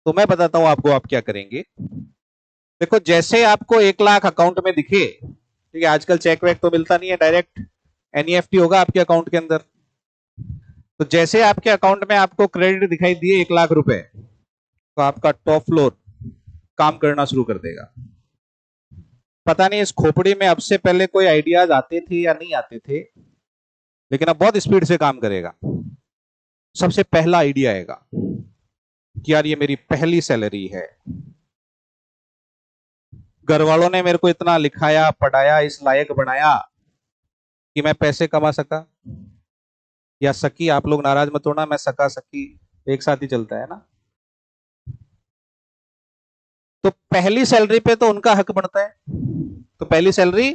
तो मैं बताता हूं आपको आप क्या करेंगे। देखो, जैसे आपको 1 लाख अकाउंट में दिखे, ठीक है, आजकल चेक वेक तो मिलता नहीं है, डायरेक्ट एनईएफटी होगा आपके अकाउंट के अंदर। तो जैसे आपके अकाउंट में आपको क्रेडिट दिखाई दिए 1 लाख रुपए, तो आपका टॉप फ्लोर काम करना शुरू कर देगा। पता नहीं इस खोपड़ी में अब से पहले कोई आइडियाज आते थे या नहीं आते थे, लेकिन अब बहुत स्पीड से काम करेगा। सबसे पहला आइडिया आएगा कि यार ये मेरी पहली सैलरी है, घर वालों ने मेरे को इतना लिखाया पढ़ाया, इस लायक बनाया कि मैं पैसे कमा सका, या सकी, आप लोग नाराज मत होना, मैं सका सकी एक साथ ही चलता है ना। तो पहली सैलरी पे तो उनका हक बनता है, तो पहली सैलरी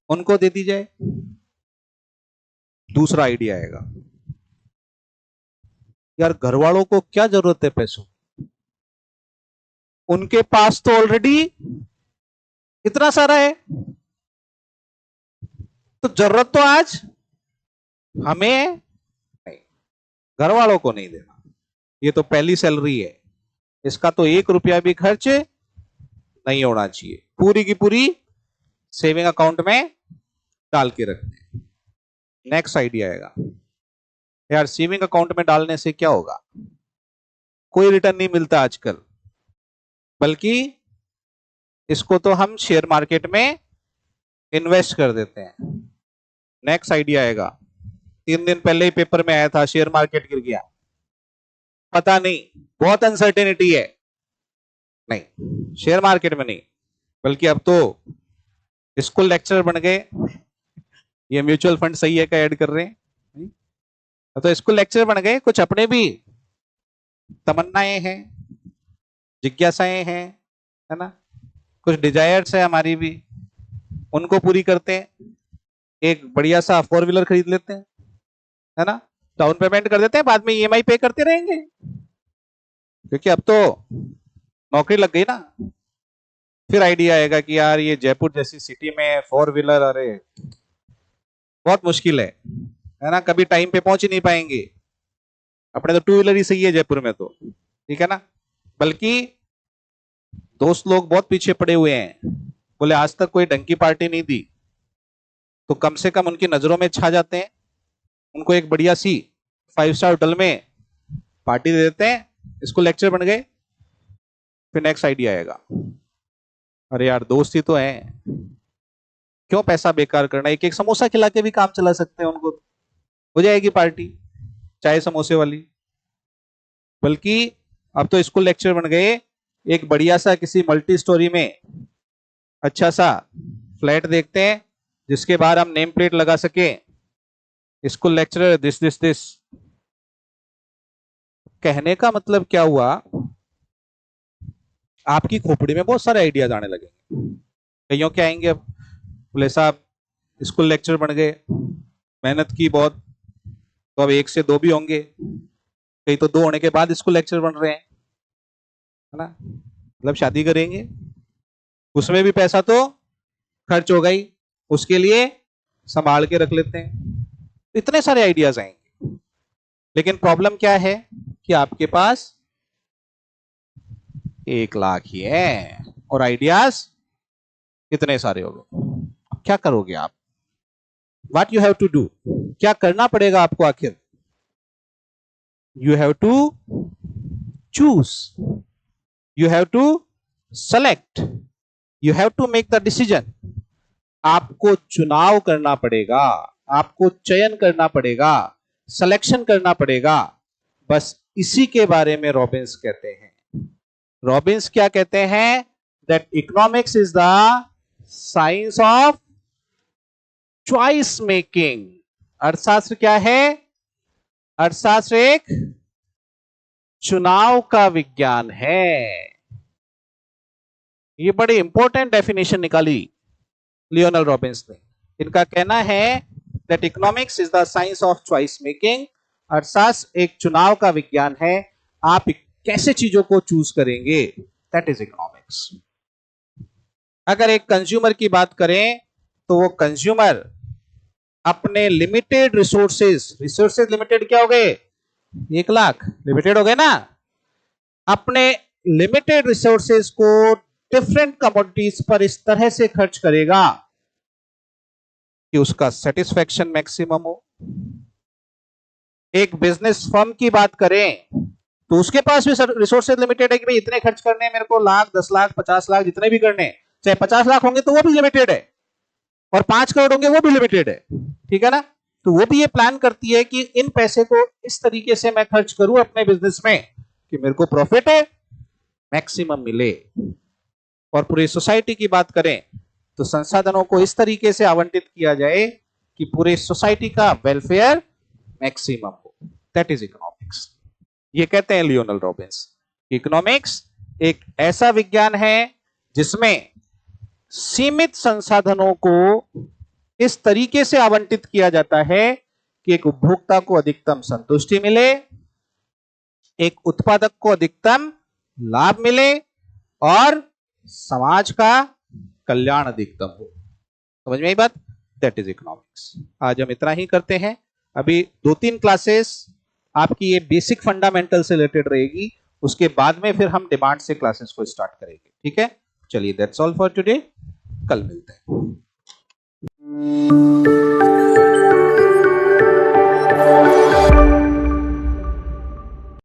उनको दे दी जाए। दूसरा आइडिया आएगा, यार घर वालों को क्या जरूरत है पैसों, उनके पास तो ऑलरेडी इतना सारा है, तो जरूरत तो आज हमें नहीं, घर वालों को नहीं देना। ये तो पहली सैलरी है, इसका तो 1 रुपया भी खर्च नहीं होना चाहिए, पूरी की पूरी सेविंग अकाउंट में डाल के रखते हैं। नेक्स्ट आइडिया आएगा, यार सेविंग अकाउंट में डालने से क्या होगा, कोई रिटर्न नहीं मिलता आजकल, बल्कि इसको तो हम शेयर मार्केट में इन्वेस्ट कर देते हैं। नेक्स्ट आइडिया आएगा, 3 दिन पहले ही पेपर में आया था शेयर मार्केट गिर गया, पता नहीं, बहुत अनसर्टेनिटी है। नहीं, शेयर मार्केट में नहीं, बल्कि अब तो स्कूल लेक्चरर बन गए, ये म्यूचुअल फंड सही है का ऐड कर रहे हैं, तो स्कूल लेक्चरर बन गए, कुछ अपने भी तमन्नाएं हैं, जिज्ञासाएं हैं, है ना, कुछ डिजायर्स है हमारी भी, उनको पूरी करते हैं। एक बढ़िया सा 4 व्हीलर खरीद लेते हैं, है ना, डाउन पेमेंट कर देते हैं, बाद में ईएमआई पे करते रहेंगे, क्योंकि अब तो नौकरी लग गई ना। फिर आइडिया आएगा कि यार ये जयपुर जैसी सिटी में 4 व्हीलर, अरे बहुत मुश्किल है ना, कभी टाइम पे पहुंच ही नहीं पाएंगे, अपने तो 2 व्हीलर ही सही है जयपुर में तो, ठीक है ना। बल्कि दोस्त लोग बहुत पीछे पड़े हुए हैं, बोले आज तक कोई ढंग की पार्टी नहीं दी, तो कम से कम उनकी नजरों में छा जाते हैं, उनको एक बढ़िया सी 5 स्टार होटल में पार्टी दे देते हैं, इसको लेक्चर बन गए। फिर नेक्स्ट आइडिया आएगा, अरे यार दोस्त ही तो है, क्यों पैसा बेकार करना, एक एक समोसा खिला के भी काम चला सकते हैं उनको, हो जाएगी पार्टी चाय समोसे वाली। बल्कि अब तो स्कूल लेक्चर बन गए, एक बढ़िया सा किसी मल्टी स्टोरी में अच्छा सा फ्लैट देखते हैं, जिसके बाहर हम नेम प्लेट लगा सके, school lecturer this this this. कहने का मतलब क्या हुआ, आपकी खोपड़ी में बहुत सारे आइडियाज आने लगेंगे। कईयों के आएंगे, अब बोले साहब स्कूल लेक्चर बन गए, मेहनत की बहुत, तो अब 1 से 2 भी होंगे, कई तो 2 होने के बाद इसको लेक्चर बन रहे हैं, है ना। मतलब शादी करेंगे उसमें भी पैसा तो खर्च हो गई, उसके लिए संभाल के रख लेते हैं। इतने सारे आइडियाज आएंगे, लेकिन प्रॉब्लम क्या है कि आपके पास 1 लाख ही है और आइडियाज कितने सारे हो गए। क्या करोगे आप? What you have to do, क्या करना पड़ेगा आपको आखिर? You have to choose, you have to select, you have to make the decision. आपको चुनाव करना पड़ेगा, आपको चयन करना पड़ेगा, सिलेक्शन करना पड़ेगा। बस इसी के बारे में रॉबिन्स कहते हैं। रॉबिन्स क्या कहते हैं? That economics is the science of choice making. अर्थशास्त्र क्या है? अर्थशास्त्र एक चुनाव का विज्ञान है। ये बड़ी इंपॉर्टेंट डेफिनेशन निकाली लियोनेल रॉबिन्स ने। इनका कहना है that economics is the science of choice making. अर्थशास्त्र एक चुनाव का विज्ञान है, आप कैसे चीजों को चूज करेंगे, दैट इज इकोनॉमिक्स। अगर एक कंज्यूमर की बात करें तो वो कंज्यूमर अपने लिमिटेड रिसोर्सेज लिमिटेड क्या हो गए? 1 लाख लिमिटेड हो गए ना। अपने लिमिटेड रिसोर्सेज को डिफरेंट कमोडिटीज पर इस तरह से खर्च करेगा कि उसका सेटिस्फेक्शन मैक्सिमम हो। एक बिजनेस फर्म की बात करें तो उसके पास भी रिसोर्सेज लिमिटेड है कि भाई इतने खर्च करने हैं मेरे को, लाख, 10 लाख, 50 लाख, जितने भी करने, चाहे 50 लाख होंगे तो वो भी लिमिटेड है, और 5 करोड़ होंगे वो भी लिमिटेड है, ठीक है ना। तो वो भी ये प्लान करती है कि इन पैसे को इस तरीके से मैं खर्च करूं अपने बिजनेस में कि मेरे को प्रॉफिट है मैक्सिमम मिले। और पूरी सोसाइटी की बात करें तो संसाधनों को इस तरीके से आवंटित किया जाए कि पूरे सोसाइटी का वेलफेयर मैक्सिमम हो, दैट इज इकोनॉमिक्स। ये कहते हैं लियोनेल रॉबिन्स, इकोनॉमिक्स एक ऐसा विज्ञान है जिसमें सीमित संसाधनों को इस तरीके से आवंटित किया जाता है कि एक उपभोक्ता को अधिकतम संतुष्टि मिले, एक उत्पादक को अधिकतम लाभ मिले और समाज का कल्याण अधिकतम हो। समझ में आई बात? That is economics. आज हम इतना ही करते हैं। अभी 2-3 क्लासेस आपकी ये बेसिक फंडामेंटल से रिलेटेड रहेगी, उसके बाद में फिर हम डिमांड से क्लासेस को स्टार्ट करेंगे, ठीक है। चलिए, दैट्स ऑल फॉर टुडे, कल मिलते हैं।